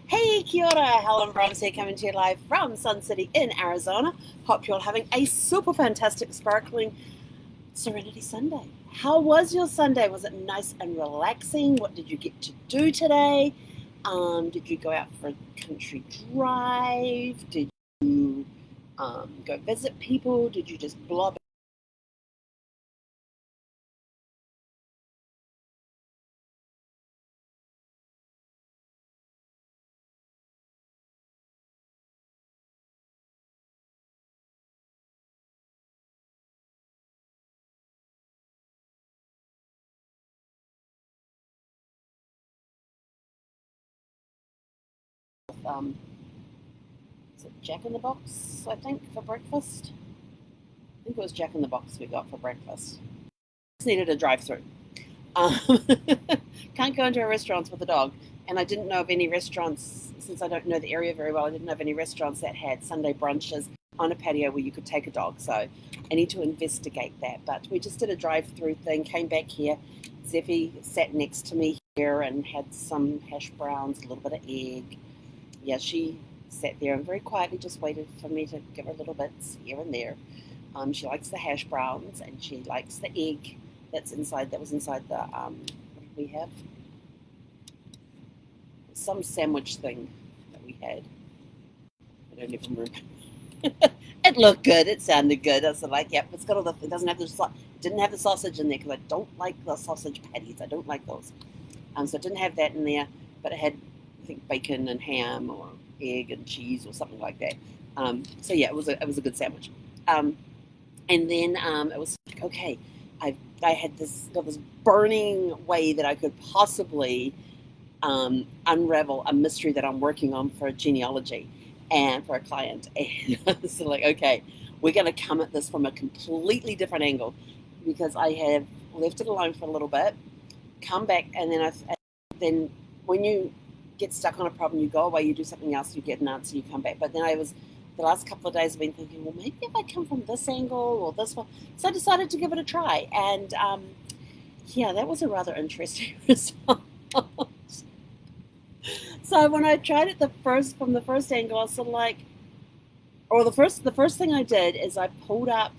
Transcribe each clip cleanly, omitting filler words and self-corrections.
Hey, kia ora, Helen Brahms here, coming to you live from Sun City in Arizona. Hope you're all having a super fantastic, sparkling Serenity Sunday. How was your Sunday? Was it nice and relaxing? What did you get to do today? Did you go out for a country drive? Did you go visit people? Did you just blob with, is it Jack in the Box, I think, for breakfast? I think it was Jack in the Box we got for breakfast. Just needed a drive-through. Um, can't go into a restaurant with a dog, and I didn't know of any restaurants, since I don't know the area very well, I didn't know of any restaurants that had Sunday brunches on a patio where you could take a dog, so I need to investigate that. But we just did a drive-through thing, came back here. Zeffie sat next to me here and had some hash browns, a little bit of egg. Yeah, she sat there and very quietly just waited for me to give her little bits here and there. She likes the hash browns, and she likes the egg that was inside the, what did we have? Some sandwich thing that we had. I don't even remember. It looked good. It sounded good. I was like, yep, it's got all the, it doesn't have the, didn't have the sausage in there because I don't like the sausage patties. I don't like those. So it didn't have that in there, but it had, I think, bacon and ham or egg and cheese or something like that. So yeah, it was a good sandwich. And then it was like, okay, I had this burning way that I could possibly unravel a mystery that I'm working on for Genealogy and for a client. And so like, okay, we're going to come at this from a completely different angle, because I have left it alone for a little bit, come back, and then when you get stuck on a problem, you go away, you do something else, you get an answer, you come back. But then the last couple of days I've been thinking, well, maybe if I come from this angle or this one. So I decided to give it a try. And yeah, that was a rather interesting result. So when I tried it from the first angle, I was sort of like, or the first thing I did is I pulled up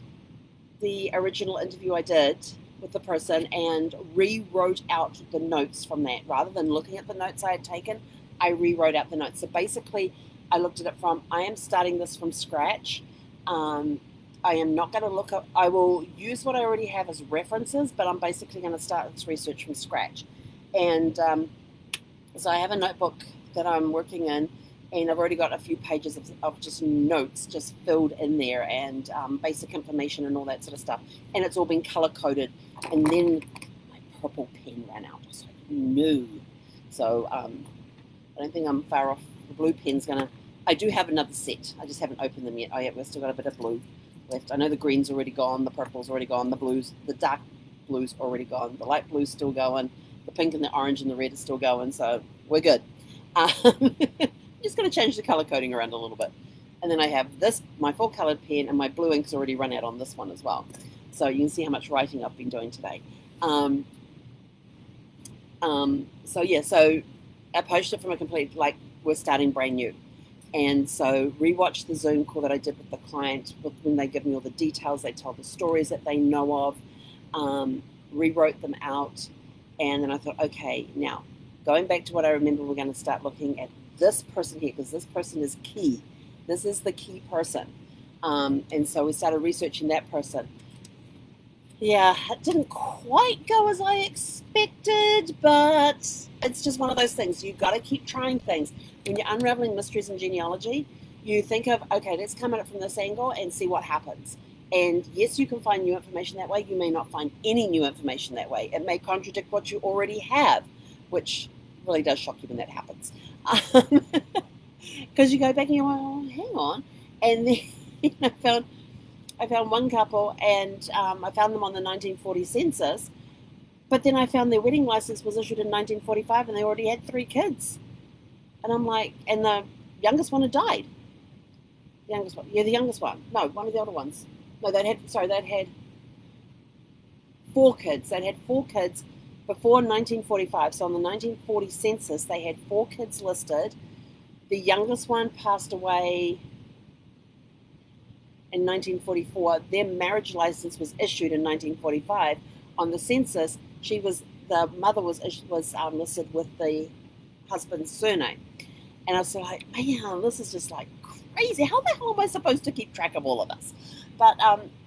the original interview I did with the person and rewrote out the notes from that. Rather than looking at the notes I had taken, I rewrote out the notes. So basically, I looked at it from, I am starting this from scratch. I am not going to look up, I will use what I already have as references, but I'm basically going to start this research from scratch. And so I have a notebook that I'm working in, and I've already got a few pages of just notes just filled in there, and basic information and all that sort of stuff. And it's all been color-coded. And then my purple pen ran out. I was like, no. So I don't think I'm far off. The blue pen's going to... I do have another set. I just haven't opened them yet. Oh, yeah, we've still got a bit of blue left. I know the green's already gone. The purple's already gone. The dark blue's already gone. The light blue's still going. The pink and the orange and the red is still going. So we're good. Just going to change the color coding around a little bit. And then I have this, my full colored pen, and my blue ink's already run out on this one as well. So you can see how much writing I've been doing today. So yeah, so I approached it from a complete, like, we're starting brand new. And so rewatched the Zoom call that I did with the client, when they give me all the details, they tell the stories that they know of, rewrote them out. And then I thought, okay, now going back to what I remember, we're going to start looking at this person here, because this person is key. This is the key person. And so we started researching that person. Yeah, it didn't quite go as I expected, but it's just one of those things. You've got to keep trying things. When you're unraveling mysteries in genealogy, you think of, okay, let's come at it from this angle and see what happens. And yes, you can find new information that way. You may not find any new information that way. It may contradict what you already have, which really does shock you when that happens. Because you go back and you're like, oh, hang on. And then I found one couple, and I found them on the 1940 census, but then I found their wedding license was issued in 1945, and they already had 3 kids. And I'm like, and the youngest one had died. The youngest one. Yeah, the youngest one. No, one of the older ones. No, they'd had 4 kids. They'd had 4 kids before 1945. So on the 1940 census, they had 4 kids listed. The youngest one passed away in 1944. Their marriage license was issued in 1945. On the census, the mother was listed with the husband's surname. And I was like, man, this is just like crazy. How the hell am I supposed to keep track of all of this? But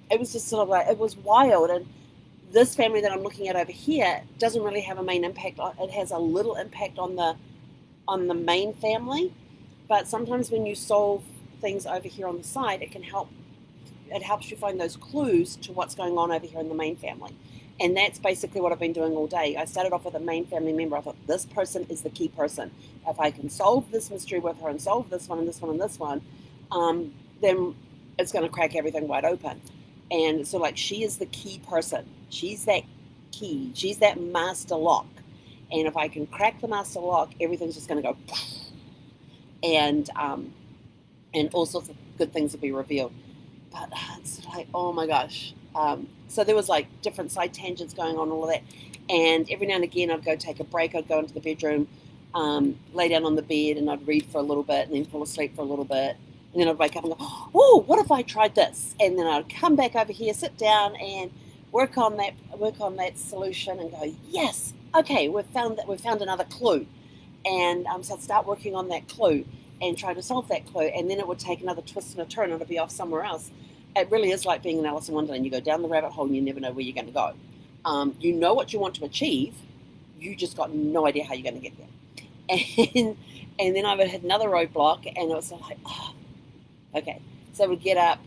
it was just sort of like, it was wild. And this family that I'm looking at over here doesn't really have a main impact. It has a little impact on the main family. But sometimes when you solve things over here on the side, it can help. It helps you find those clues to what's going on over here in the main family. And that's basically what I've been doing all day. I started off with a main family member. I thought, this person is the key person. If I can solve this mystery with her and solve this one and this one and this one, then it's going to crack everything wide open. And so, like, she is the key person. She's that key. She's that master lock. And if I can crack the master lock, everything's just going to go, and all sorts of good things will be revealed. But it's like, oh my gosh. So there was like different side tangents going on, all of that. And every now and again, I'd go take a break. I'd go into the bedroom, lay down on the bed, and I'd read for a little bit and then fall asleep for a little bit. And then I'd wake up and go, oh, what if I tried this? And then I'd come back over here, sit down and work on that solution and go, yes, okay, we've found another clue. And so I'd start working on that clue and try to solve that clue. And then it would take another twist and a turn and it'd be off somewhere else. It really is like being in Alice in Wonderland. You go down the rabbit hole and you never know where you're going to go. You know what you want to achieve. You just got no idea how you're going to get there. And then I would hit another roadblock and it was like, oh, okay. So I would get up,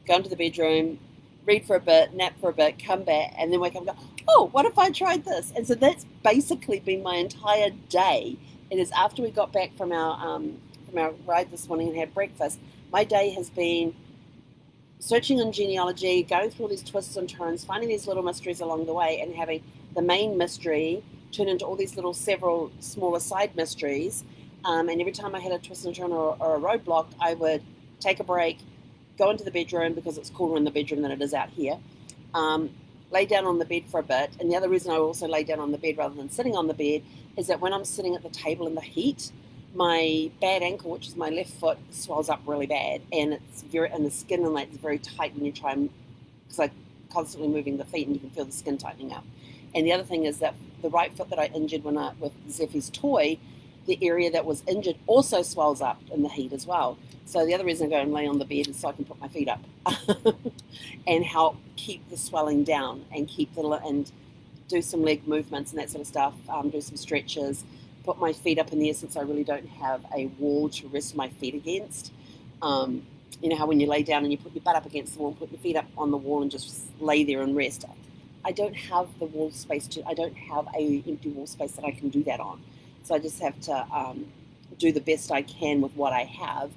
go into the bedroom, read for a bit, nap for a bit, come back, and then wake up and go, oh, what if I tried this? And so that's basically been my entire day. It is after we got back from our ride this morning and had breakfast. My day has been searching on Genealogy, going through all these twists and turns, finding these little mysteries along the way, and having the main mystery turn into all these several smaller side mysteries. And every time I had a twist and turn or a roadblock, I would take a break, go into the bedroom because it's cooler in the bedroom than it is out here, lay down on the bed for a bit. And the other reason I also lay down on the bed rather than sitting on the bed is that when I'm sitting at the table in the heat, my bad ankle, which is my left foot, swells up really bad, and the skin and it's very tight when you try and, because I'm constantly moving the feet and you can feel the skin tightening up. And the other thing is that the right foot that I injured with Zeffy's toy, the area that was injured also swells up in the heat as well. So the other reason I go and lay on the bed is so I can put my feet up and help keep the swelling down and and do some leg movements and that sort of stuff, do some stretches, put my feet up in the air since I really don't have a wall to rest my feet against. You know how when you lay down and you put your butt up against the wall, put your feet up on the wall and just lay there and rest. I don't have the wall space I don't have a empty wall space that I can do that on. So I just have to do the best I can with what I have.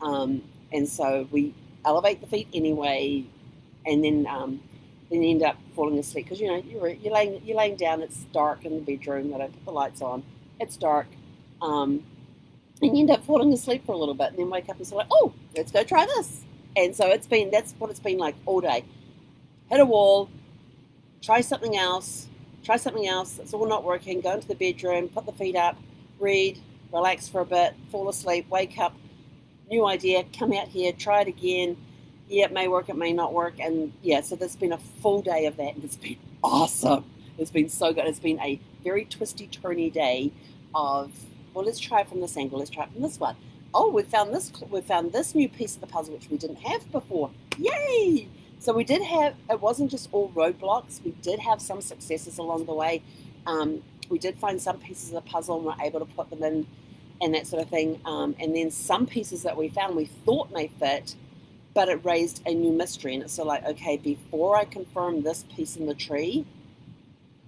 And so we elevate the feet anyway, and then you end up falling asleep because you're laying down. It's dark in the bedroom. I don't put the lights on. It's dark, and you end up falling asleep for a little bit, and then wake up and say, like, oh, let's go try this. And so that's what it's been like all day. Hit a wall, try something else. It's all not working. Go into the bedroom, put the feet up, read, relax for a bit, fall asleep, wake up, new idea, come out here, try it again. Yeah, it may work, it may not work. And yeah, so there's been a full day of that, and it's been awesome. It's been so good. It's been a very twisty-turny day of, well, let's try it from this angle, let's try it from this one. Oh, we found this new piece of the puzzle which we didn't have before. Yay! So we did have, it wasn't just all roadblocks. We did have some successes along the way. We did find some pieces of the puzzle and were able to put them in and that sort of thing. And then some pieces that we found we thought may fit, but it raised a new mystery. And it's sort of like, okay, before I confirm this piece in the tree,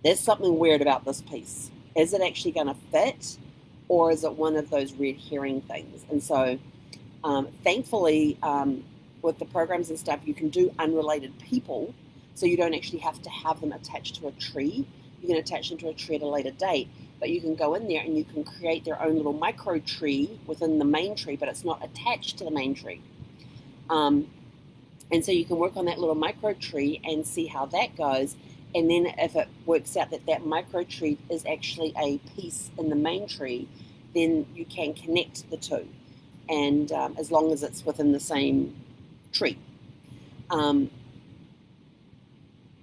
there's something weird about this piece. Is it actually going to fit, or is it one of those red herring things? And so thankfully, with the programs and stuff, you can do unrelated people, so you don't actually have to have them attached to a tree. You can attach them to a tree at a later date, but you can go in there and you can create their own little micro tree within the main tree, but it's not attached to the main tree. And so you can work on that little micro tree and see how that goes. And then if it works out that that micro tree is actually a piece in the main tree, then you can connect the two, and as long as it's within the same tree.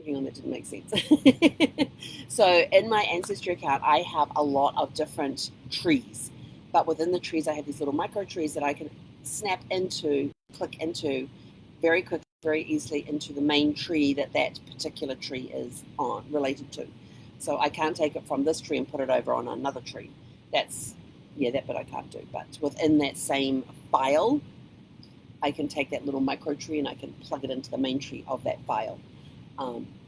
Hang on, that didn't make sense. So in my Ancestry account, I have a lot of different trees, but within the trees, I have these little micro trees that I can snap into, click into very quickly, very easily into the main tree that that particular tree is on related to. So I can't take it from this tree and put it over on another tree. That's, yeah, that bit I can't do. But within that same file, I can take that little micro tree and I can plug it into the main tree of that file.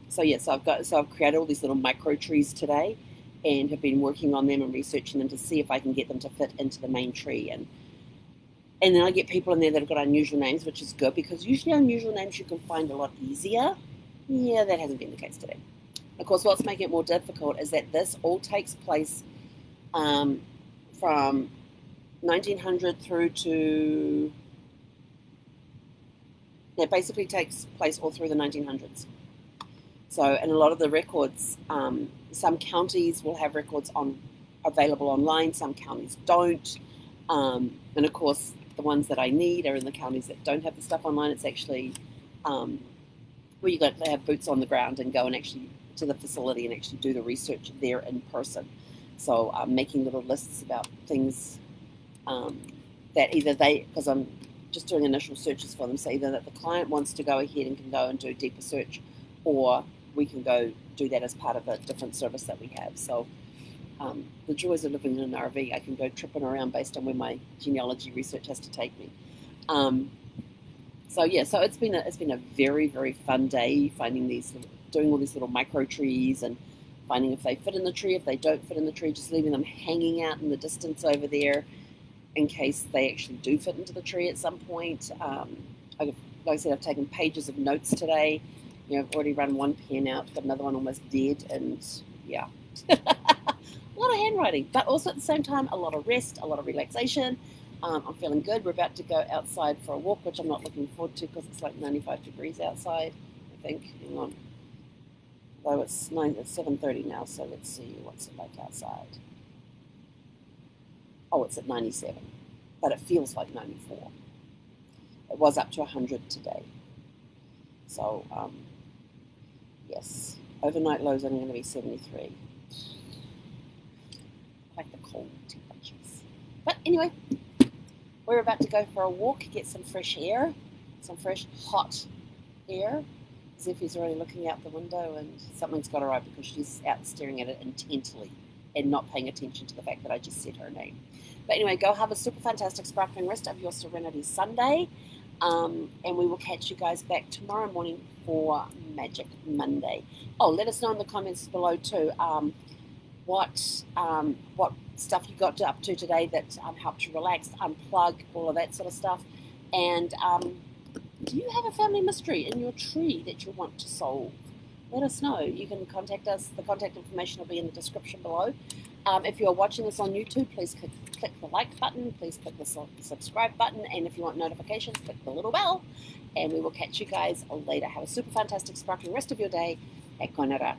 So I've created all these little micro trees today, and have been working on them and researching them to see if I can get them to fit into the main tree. And then I get people in there that have got unusual names, which is good, because usually unusual names you can find a lot easier. Yeah, that hasn't been the case today. Of course, what's making it more difficult is that this all takes place from 1900 through to... It basically takes place all through the 1900s. So, and a lot of the records, some counties will have records available online, some counties don't. And of course, the ones that I need are in the counties that don't have the stuff online. It's actually where you got to have boots on the ground and go and actually to the facility and actually do the research there in person. So I'm making little lists about things that either because I'm just doing initial searches for them, so either that the client wants to go ahead and can go and do a deeper search, or we can go do that as part of a different service that we have. So the joys of living in an RV, I can go tripping around based on where my genealogy research has to take me. So it's been a very, very fun day doing all these little micro trees and finding if they fit in the tree. If they don't fit in the tree, just leaving them hanging out in the distance over there in case they actually do fit into the tree at some point. Like I said, I've taken pages of notes today. I've already run one pen out, got another one almost dead, and yeah. A lot of handwriting, but also at the same time, a lot of rest, a lot of relaxation. I'm feeling good. We're about to go outside for a walk, which I'm not looking forward to because it's like 95 degrees outside, I think. Hang on. Though it's 7:30 now, so let's see what's it like outside. Oh, it's at 97, but it feels like 94. It was up to 100 today. So, yes, overnight low is only going to be 73. Quite the cold temperatures. But anyway, we're about to go for a walk, get some fresh air, some fresh hot air. Zeffie's already looking out the window, and something's got her eye because she's out staring at it intently and not paying attention to the fact that I just said her name. But anyway, go have a super fantastic sparkling rest of your Serenity Sunday. And we will catch you guys back tomorrow morning for Magic Monday. Oh, let us know in the comments below too what stuff you got up to today that helped you relax, unplug, all of that sort of stuff. And do you have a family mystery in your tree that you want to solve? Let us know. You can contact us. The contact information will be in the description below. If you're watching this on YouTube, please click the like button. Please click the subscribe button. And if you want notifications, click the little bell. And we will catch you guys later. Have a super fantastic, sparkling rest of your day. E konera.